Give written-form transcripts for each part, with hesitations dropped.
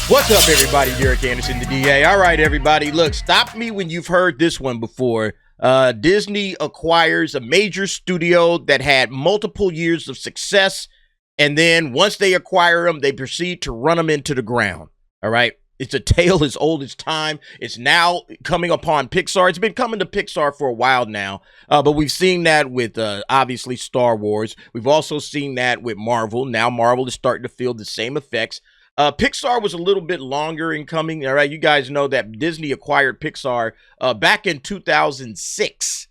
What's up, everybody? Derek Anderson, the DA. All right, everybody. Look, stop me when you've heard this one before. Disney acquires a major studio that had multiple years of success, and then once they acquire them, they proceed to run them into the ground. All right? It's a tale as old as time. It's now coming upon Pixar. It's been coming to Pixar for a while now, but we've seen that with, obviously, Star Wars. We've also seen that with Marvel. Now Marvel is starting to feel the same effects. Pixar was a little bit longer in coming. All right, you guys know that Disney acquired Pixar back in 2006.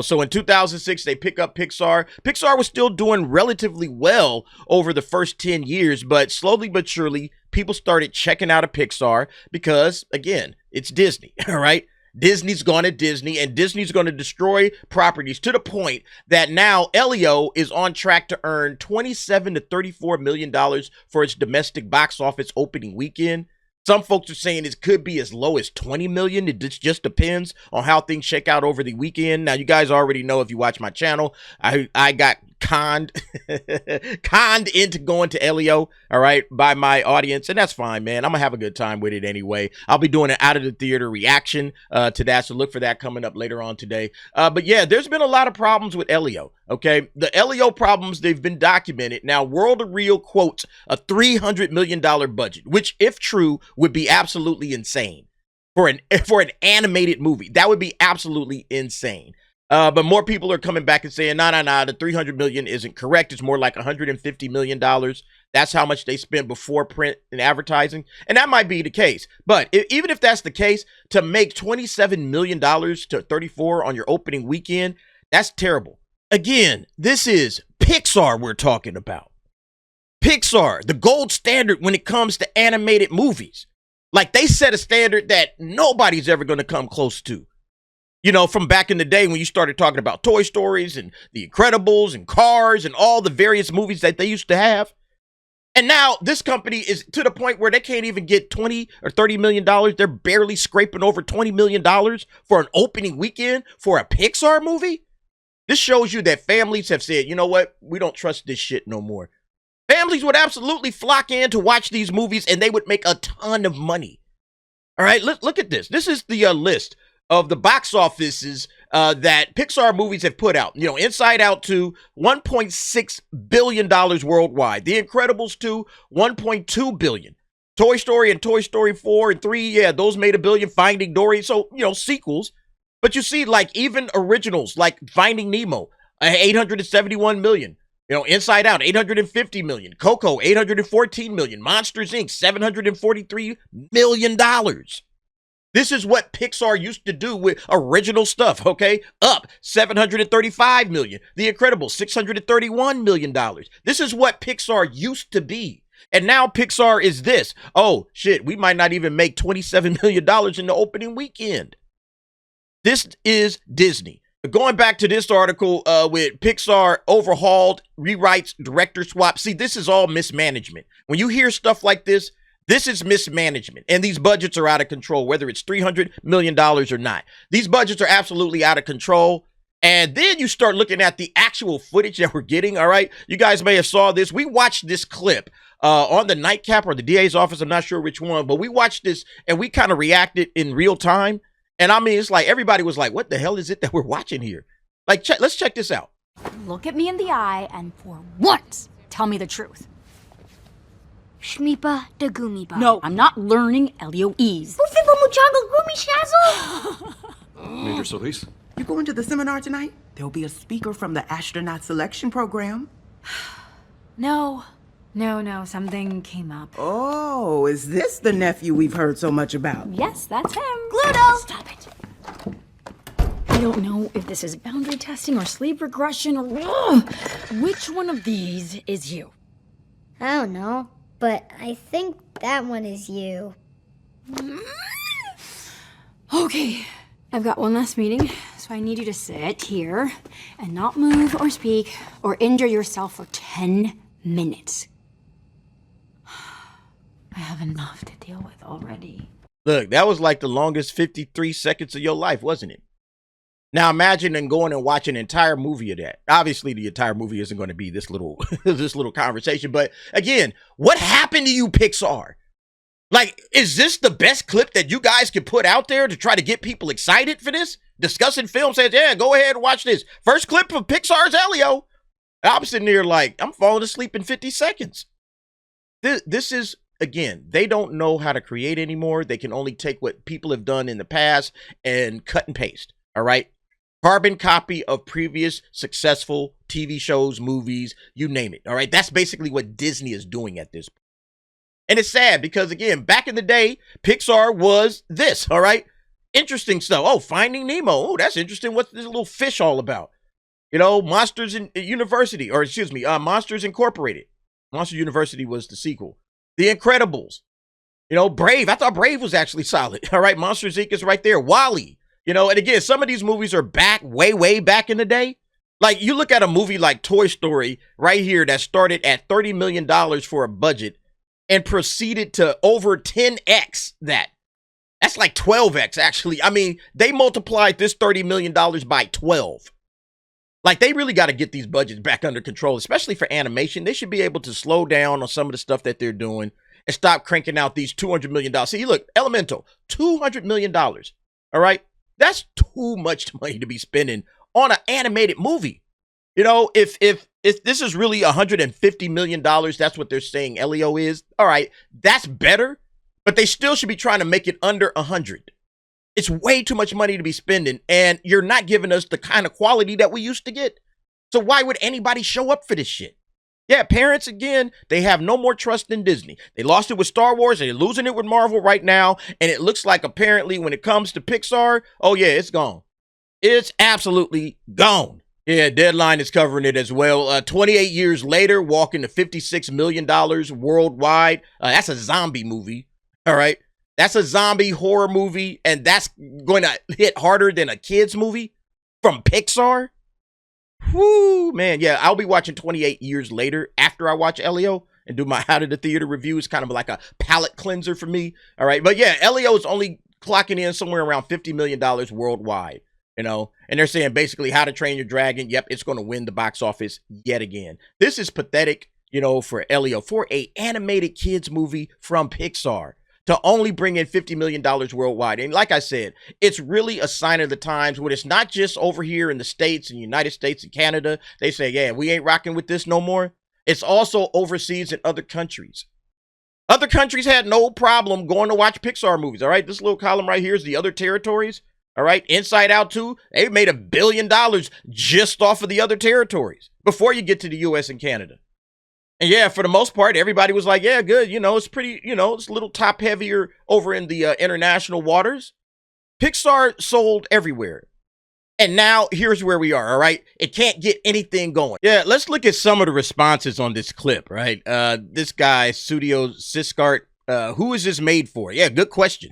So in 2006, they pick up Pixar. Pixar was still doing relatively well over the first 10 years, but slowly but surely, people started checking out of Pixar because, again, it's Disney, all right? Disney's gone to Disney, and Disney's going to destroy properties to the point that now Elio is on track to earn $27 to $34 million for its domestic box office opening weekend. Some folks are saying it could be as low as $20 million. It just depends on how things shake out over the weekend. Now, you guys already know if you watch my channel, I got conned into going to Elio, all right, by my audience, and that's fine, man. I'm gonna have a good time with it anyway. I'll be doing an out of the theater reaction to that, so look for that coming up later on today. But yeah, there's been a lot of problems with Elio. Okay, the Elio problems, they've been documented. Now, World of Real quotes a $300 million budget, which, if true, would be absolutely insane for an animated movie. That would be absolutely insane. But more people are coming back and saying, no, the $300 million isn't correct. It's more like $150 million. That's how much they spent before print and advertising. And that might be the case. But even if that's the case, to make $27 million to 34 on your opening weekend, that's terrible. Again, this is Pixar we're talking about. Pixar, the gold standard when it comes to animated movies. Like, they set a standard that nobody's ever going to come close to. From back in the day when you started talking about Toy Stories and The Incredibles and Cars and all the various movies that they used to have. And now this company is to the point where they can't even get $20 or $30 million. They're barely scraping over $20 million for an opening weekend for a Pixar movie. This shows you that families have said, you know what? We don't trust this shit no more. Families would absolutely flock in to watch these movies, and they would make a ton of money. All right, look at this. This is the list of the box offices that Pixar movies have put out. Inside Out 2, $1.6 billion worldwide. The Incredibles 2, $1.2 billion. Toy Story and Toy Story 4 and 3, yeah, those made $1 billion. Finding Dory, so, sequels. But you see, like, even originals like Finding Nemo, $871 million. Inside Out, $850 million. Coco, $814 million. Monsters, Inc., $743 million. This is what Pixar used to do with original stuff, okay? Up, $735 million. The Incredibles, $631 million. This is what Pixar used to be. And now Pixar is this. Oh, shit, we might not even make $27 million in the opening weekend. This is Disney. Going back to this article with Pixar overhauled, rewrites, director swap. See, this is all mismanagement. When you hear stuff like this is mismanagement. And these budgets are out of control, whether it's $300 million or not. These budgets are absolutely out of control. And then you start looking at the actual footage that we're getting, all right? You guys may have saw this. We watched this clip on the nightcap or the DA's office. I'm not sure which one, but we watched this and we kind of reacted in real time. And I mean, it's like everybody was like, what the hell is it that we're watching here? Like, let's check this out. Look at me in the eye and for once, tell me the truth. Shmipa de Gumiba. No, I'm not learning Elioese. Major Solis? You going to the seminar tonight? There'll be a speaker from the astronaut selection program. No, something came up. Oh, is this the nephew we've heard so much about? Yes, that's him. Gluto! Stop it. I don't know if this is boundary testing or sleep regression or... Which one of these is you? I don't know, but I think that one is you. Okay, I've got one last meeting, so I need you to sit here and not move or speak or injure yourself for 10 minutes. I have enough to deal with already. Look, that was like the longest 53 seconds of your life, wasn't it? Now imagine and going and watching an entire movie of that. Obviously, the entire movie isn't going to be this little this little conversation. But again, what happened to you, Pixar? Like, is this the best clip that you guys can put out there to try to get people excited for this? Discussing film says, yeah, go ahead and watch this. First clip of Pixar's Elio. I'm sitting there like, I'm falling asleep in 50 seconds. This is, again, they don't know how to create anymore. They can only take what people have done in the past and cut and paste, all right? Carbon copy of previous successful TV shows, movies, you name it, all right? That's basically what Disney is doing at this point. And it's sad because, again, back in the day, Pixar was this, all right? Interesting stuff. Oh, Finding Nemo. Oh, that's interesting. What's this little fish all about? You know, Monsters University, or excuse me, Monsters Incorporated. Monsters University was the sequel. The Incredibles. You know, Brave. I thought Brave was actually solid. All right, Monsters Inc. is right there. Wall-E. You know, and again, some of these movies are back, way back in the day. Like, you look at a movie like Toy Story right here that started at $30 million for a budget and proceeded to over 10x that. That's like 12x, actually. I mean, they multiplied this $30 million by 12. Like, they really got to get these budgets back under control, especially for animation. They should be able to slow down on some of the stuff that they're doing and stop cranking out these $200 million. See, look, Elemental, $200 million. All right? That's too much money to be spending on an animated movie. You know, if this is really $150 million, that's what they're saying Elio is. All right, that's better, but they still should be trying to make it under 100. It's way too much money to be spending, and you're not giving us the kind of quality that we used to get. So why would anybody show up for this shit? Yeah, parents, again, they have no more trust in Disney. They lost it with Star Wars, and they're losing it with Marvel right now, and it looks like apparently when it comes to Pixar, oh yeah, it's gone. It's absolutely gone. Yeah, Deadline is covering it as well. 28 years later, walking to $56 million worldwide. That's a zombie movie, all right? That's a zombie horror movie, and that's going to hit harder than a kid's movie from Pixar. Whoo, man. Yeah, I'll be watching 28 years later after I watch Elio and do my Out of the Theater review. It's kind of like a palate cleanser for me. All right. But yeah, Elio is only clocking in somewhere around $50 million worldwide, you know, and they're saying basically How to Train Your Dragon. Yep, it's going to win the box office yet again. This is pathetic, you know, for Elio, for a animated kids movie from Pixar, to only bring in $50 million worldwide. And like I said, it's really a sign of the times when it's not just over here in the States and United States and Canada. They say, yeah, we ain't rocking with this no more. It's also overseas in other countries. Other countries had no problem going to watch Pixar movies, all right? This little column right here is the other territories, all right? Inside Out 2, they made $1 billion just off of the other territories before you get to the U.S. and Canada. And yeah, for the most part, everybody was like, yeah, good. You know, it's pretty, you know, it's a little top heavier over in the international waters. Pixar sold everywhere. And now here's where we are, all right? It can't get anything going. Yeah, let's look at some of the responses on this clip, right? This guy, Studio Siskart, who is this made for? Yeah, good question.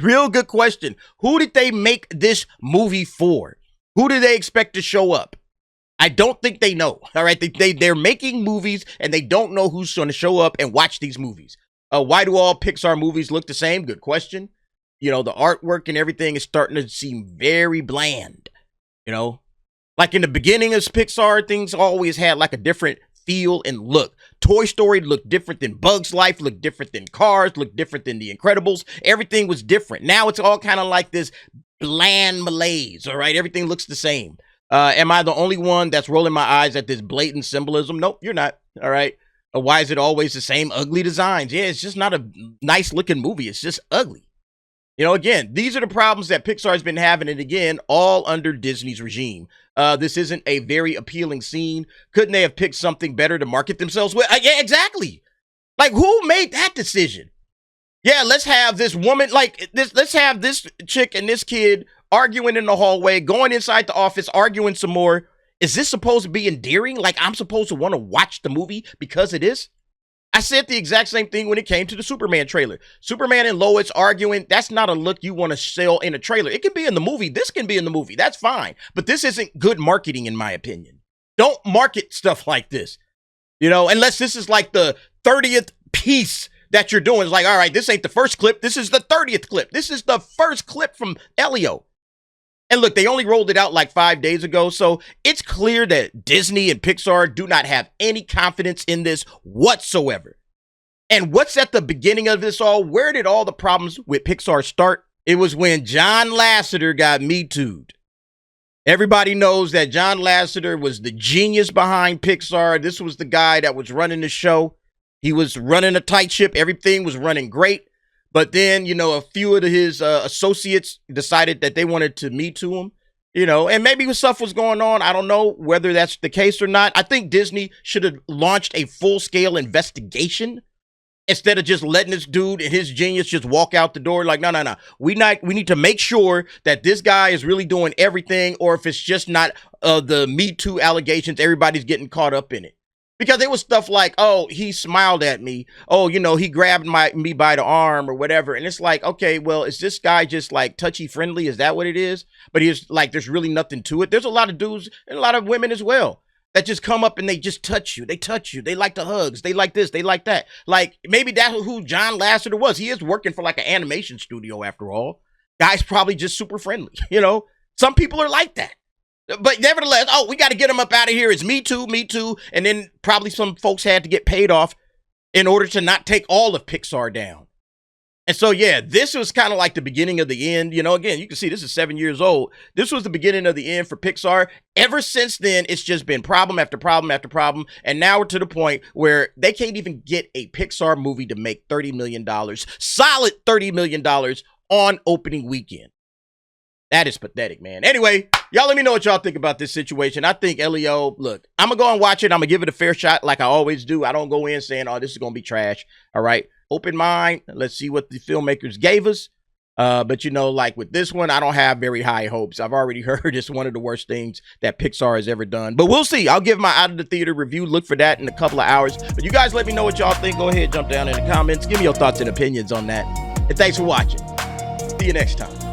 Real good question. Who did they make this movie for? Who do they expect to show up? I don't think they know, all right? They're making movies, and they don't know who's going to show up and watch these movies. Why do all Pixar movies look the same? Good question. You know, the artwork and everything is starting to seem very bland, you know? Like in the beginning of Pixar, things always had like a different feel and look. Toy Story looked different than Bug's Life, looked different than Cars, looked different than The Incredibles. Everything was different. Now it's all kind of like this bland malaise, all right? Everything looks the same. Am I the only one that's rolling my eyes at this blatant symbolism? Nope, you're not. All right. Why is it always the same ugly designs? Yeah, it's just not a nice looking movie. It's just ugly. You know, again, these are the problems that Pixar has been having. And again, all under Disney's regime. This isn't a very appealing scene. Couldn't they have picked something better to market themselves with? Yeah, exactly. Like, who made that decision? Yeah, let's have this woman, like this. Let's have this chick and this kid arguing in the hallway, going inside the office, arguing some more. Is this supposed to be endearing? Like, I'm supposed to want to watch the movie because it is? I said the exact same thing when it came to the Superman trailer. Superman and Lois arguing, that's not a look you want to sell in a trailer. It can be in the movie. This can be in the movie. That's fine. But this isn't good marketing, in my opinion. Don't market stuff like this. You know, unless this is like the 30th piece that you're doing. It's like, all right, this ain't the first clip. This is the 30th clip. This is the first clip from Elio. And look, they only rolled it out like 5 days ago. So it's clear that Disney and Pixar do not have any confidence in this whatsoever. And what's at the beginning of this all? Where did all the problems with Pixar start? It was when John Lasseter got Me Too'd. Everybody knows that John Lasseter was the genius behind Pixar. This was the guy that was running the show. He was running a tight ship. Everything was running great. But then, you know, a few of his associates decided that they wanted to Me Too him, you know, and maybe stuff was going on. I don't know whether that's the case or not. I think Disney should have launched a full-scale investigation instead of just letting this dude and his genius just walk out the door like, no. We need to make sure that this guy is really doing everything, or if it's just not the Me Too allegations, everybody's getting caught up in it. Because it was stuff like, oh, he smiled at me. Oh, you know, he grabbed me by the arm or whatever. And it's like, okay, well, is this guy just like touchy friendly? Is that what it is? But he's like, there's really nothing to it. There's a lot of dudes and a lot of women as well that just come up and they just touch you. They touch you. They like the hugs. They like this. They like that. Like, maybe that's who John Lasseter was. He is working for like an animation studio after all. Guy's probably just super friendly. You know, some people are like that. But nevertheless, oh, we got to get him up out of here. It's Me Too. And then probably some folks had to get paid off in order to not take all of Pixar down. And so, yeah, this was kind of like the beginning of the end. You know, again, you can see this is 7 years old. This was the beginning of the end for Pixar. Ever since then, it's just been problem after problem after problem. And now we're to the point where they can't even get a Pixar movie to make $30 million, solid $30 million on opening weekend. That is pathetic, man. Anyway, y'all let me know what y'all think about this situation. I think Elio, look, I'm going to go and watch it. I'm going to give it a fair shot like I always do. I don't go in saying, oh, this is going to be trash. All right. Open mind. Let's see what the filmmakers gave us. But, you know, like with this one, I don't have very high hopes. I've already heard it's one of the worst things that Pixar has ever done. But we'll see. I'll give my Out of the Theater review. Look for that in a couple of hours. But you guys let me know what y'all think. Go ahead, jump down in the comments. Give me your thoughts and opinions on that. And thanks for watching. See you next time.